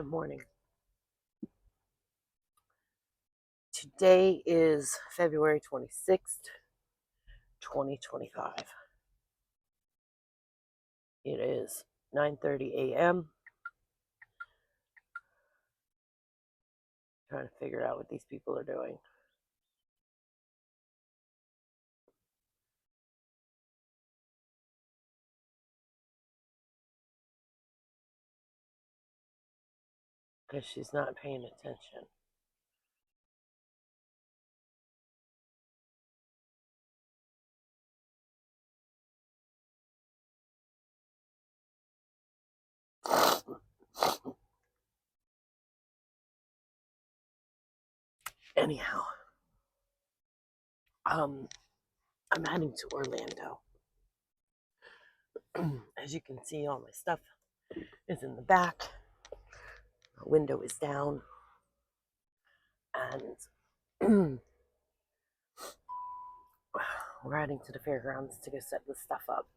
Good morning. Today is February 26th, 2025. It is 9:30 a.m. Trying to figure out what these people are doing. Because she's not paying attention. Anyhow, I'm heading to Orlando. As you can see, all my stuff is in the back. The window is down. And we're heading to the fairgrounds to go set this stuff up.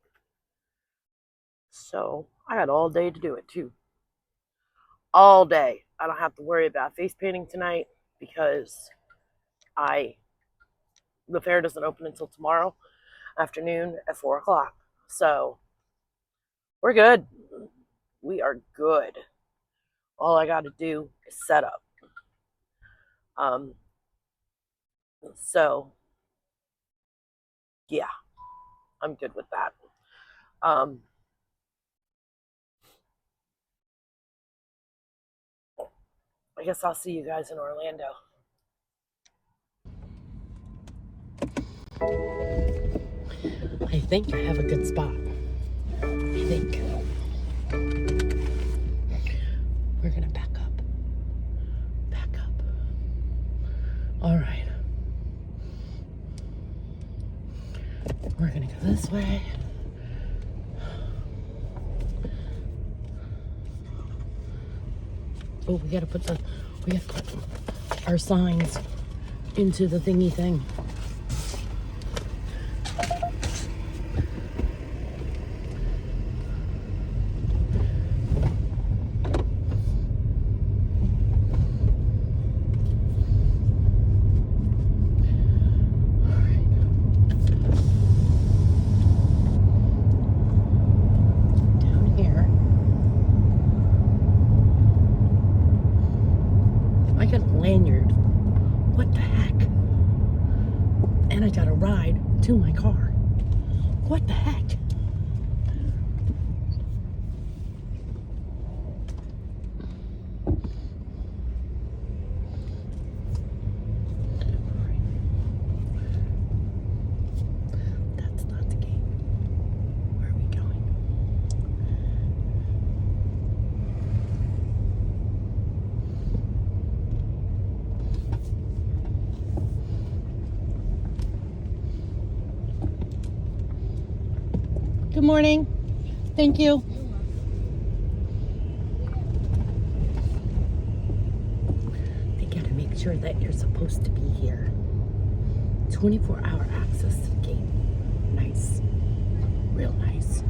So I got all day to do it too. All day. I don't have to worry about face painting tonight because the fair doesn't open until tomorrow afternoon at 4 o'clock. So we're good. We are good. All I got to do is set up. So yeah, I'm good with that. I guess I'll see you guys in Orlando. I think I have a good spot. I think. We're going to back up. Back up. All right. We're going to go this way. Oh, we gotta put our signs into the thingy thing. Lanyard. What the heck? And I got a ride to my car. What the heck? That's not the gate. Where are we going? Good morning. Thank you. They gotta make sure that you're supposed to be here. 24-hour access to the gate. Nice. Real nice.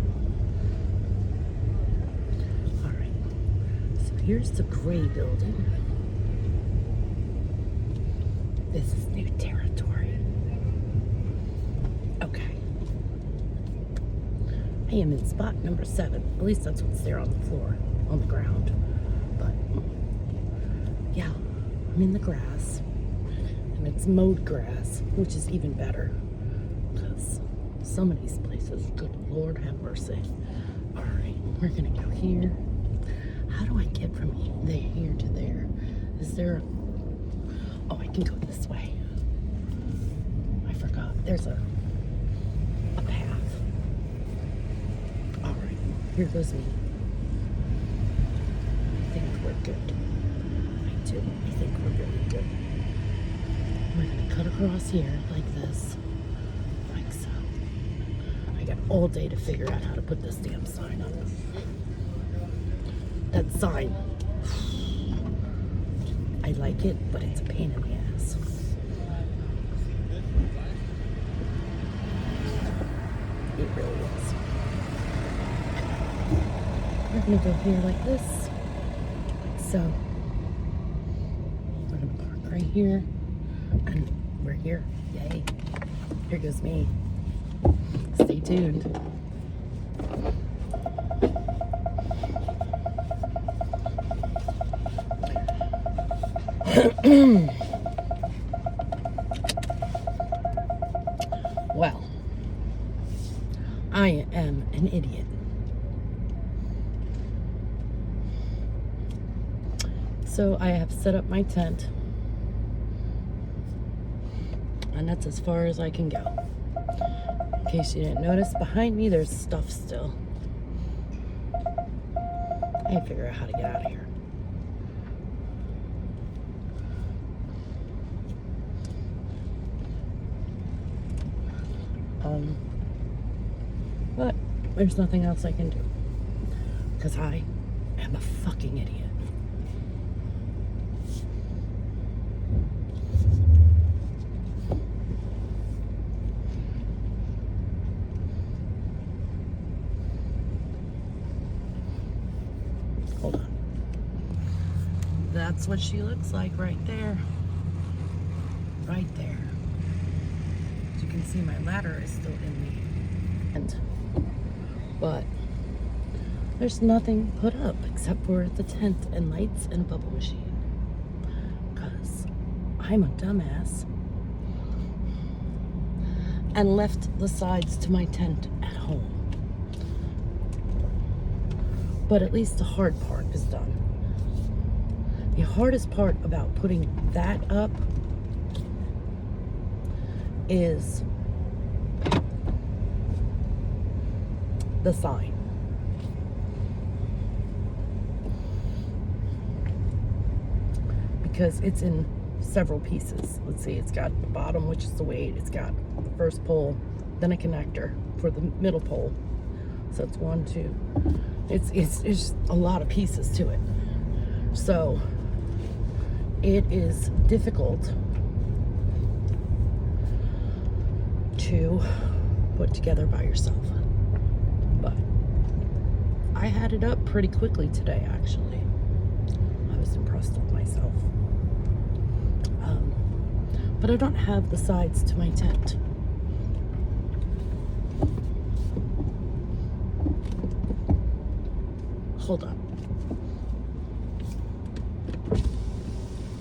Alright. So here's the gray building. This is new territory. Okay. I am in spot number 7. At least that's what's there on the floor, on the ground. But, yeah, I'm in the grass. And it's mowed grass, which is even better. Because some of these places, good Lord have mercy. Alright, we're going to go here. How do I get from here to there? Is there... Oh, I can go this way. I forgot. There's a path. Alright, here goes me. I think we're good. I do. I think we're really good. We're going to cut across here like this. Like so. I got all day to figure out how to put this damn sign up. That sign. I like it, but it's a pain in the ass. It really is. We're gonna go here like this. Like So we're gonna park right here, and we're here. Yay! Here goes me. Stay tuned. Well, I am an idiot. So I have set up my tent, and that's as far as I can go. In case you didn't notice, behind me there's stuff still. I can't figure out how to get out of here. But there's nothing else I can do, because I am a fucking idiot. Hold on. That's what she looks like right there. Right there. As you can see, my ladder is still in the end. But there's nothing put up except for the tent and lights and a bubble machine. Because I'm a dumbass and left the sides to my tent at home. But at least the hard part is done. The hardest part about putting that up is the sign. Because it's in several pieces. Let's see, it's got the bottom, which is the weight. It's got the first pole, then a connector for the middle pole. So it's 1, 2. It's a lot of pieces to it. So it is difficult to put together by yourself. But I had it up pretty quickly today, actually. I was impressed with myself. But I don't have the sides to my tent. Hold on.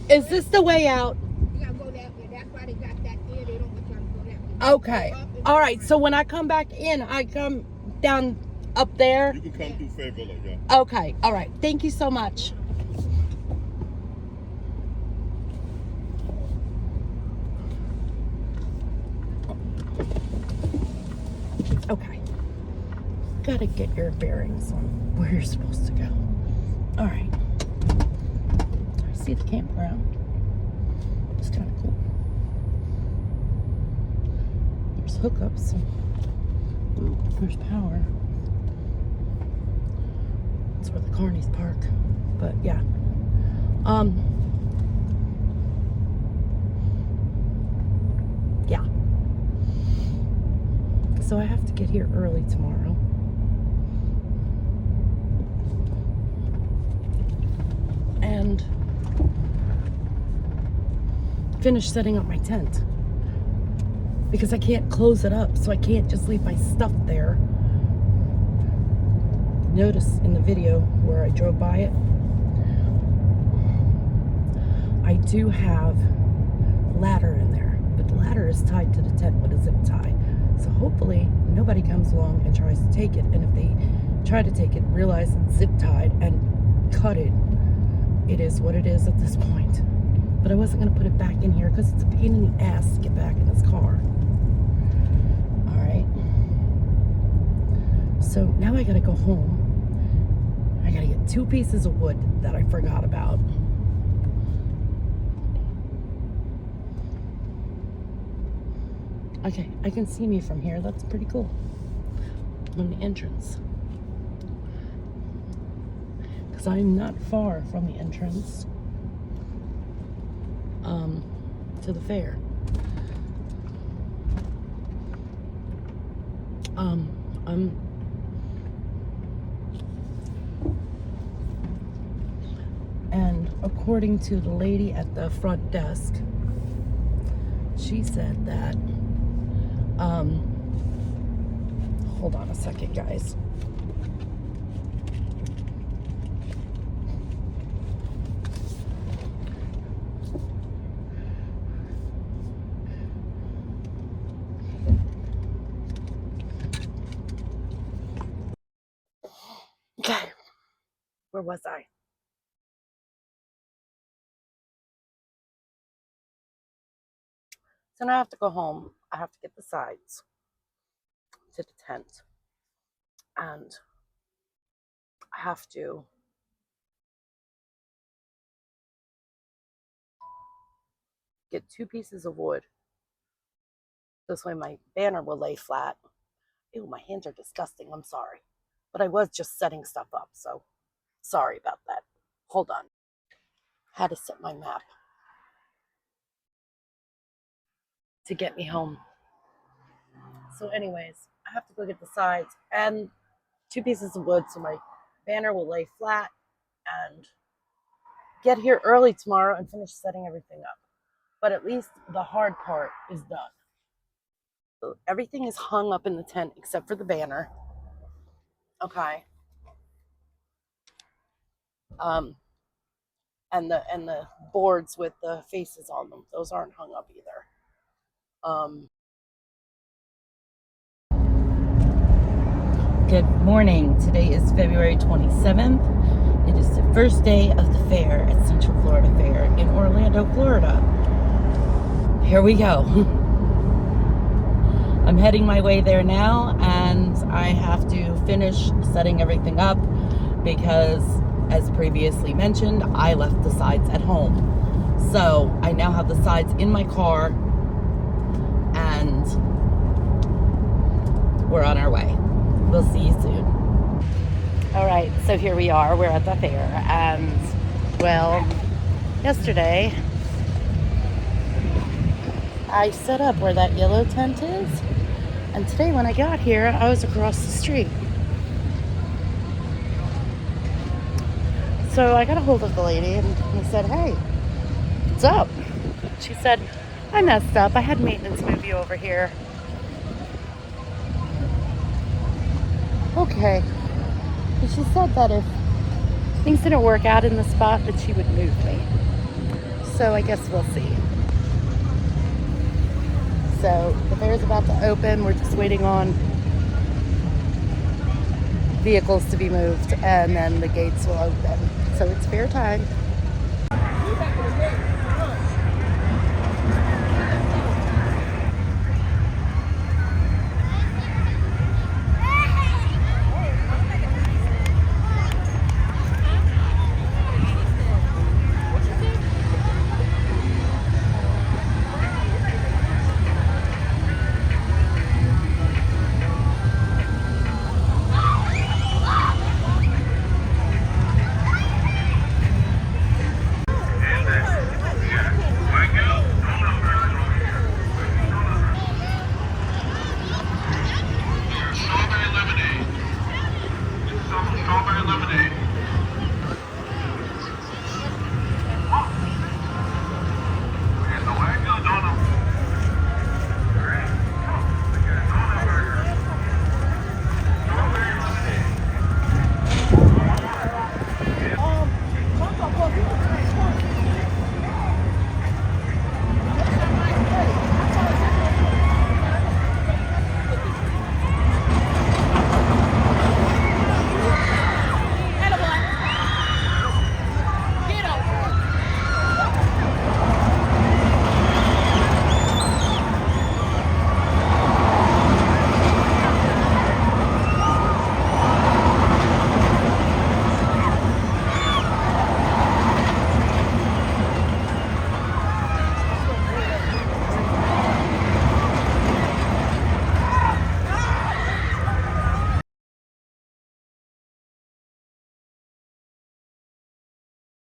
Is this the way out? You gotta go that way. That's why they got that there. They don't want you to go that way. Okay. All right. So when I come back in, I come down up there. You can come through Fayetteville, yeah. Okay. All right. Thank you so much. Okay. Gotta get your bearings on where you're supposed to go. All right. I see the campground. It's kind of cool. There's hookups. Ooh, there's power. That's where the carnies park. But yeah. Yeah. So I have to get here early tomorrow. And finish setting up my tent. Because I can't close it up, so I can't just leave my stuff there. Notice in the video where I drove by it, I do have a ladder in there, but the ladder is tied to the tent with a zip tie. So hopefully nobody comes along and tries to take it, and if they try to take it, realize it's zip tied and cut it, it is what it is at this point. But I wasn't going to put it back in here because it's a pain in the ass to get back in this car. Alright. So now I got to go home. I got to get 2 pieces of wood that I forgot about. Okay, I can see me from here. That's pretty cool. From the entrance. Because I'm not far from the entrance to the fair. And according to the lady at the front desk, she said that, hold on a second, guys. Okay, where was I? So now I have to go home. I have to get the sides to the tent. And I have to get 2 pieces of wood. This way my banner will lay flat. Ew, my hands are disgusting. I'm sorry. But I was just setting stuff up, so sorry about that. Hold on. Had to set my map to get me home. So anyways, I have to go get the sides and 2 pieces of wood so my banner will lay flat and get here early tomorrow and finish setting everything up. But at least the hard part is done. So everything is hung up in the tent except for the banner. Okay. And the boards with the faces on them. Those aren't hung up either. Good morning. Today is February 27th. It is the first day of the fair at Central Florida Fair in Orlando, Florida. Here we go. I'm heading my way there now, and I have to finish setting everything up because, as previously mentioned, I left the sides at home. So I now have the sides in my car, and we're on our way. We'll see you soon. All right, so here we are. We're at the fair, and well, yesterday I set up where that yellow tent is, and today when I got here, I was across the street. So I got a hold of the lady and I said, "Hey, what's up?" She said, "I messed up. I had maintenance move you over here." Okay. And she said that if things didn't work out in the spot, that she would move me. So I guess we'll see. So the fair's about to open. We're just waiting on vehicles to be moved, and then the gates will open. So it's fair time.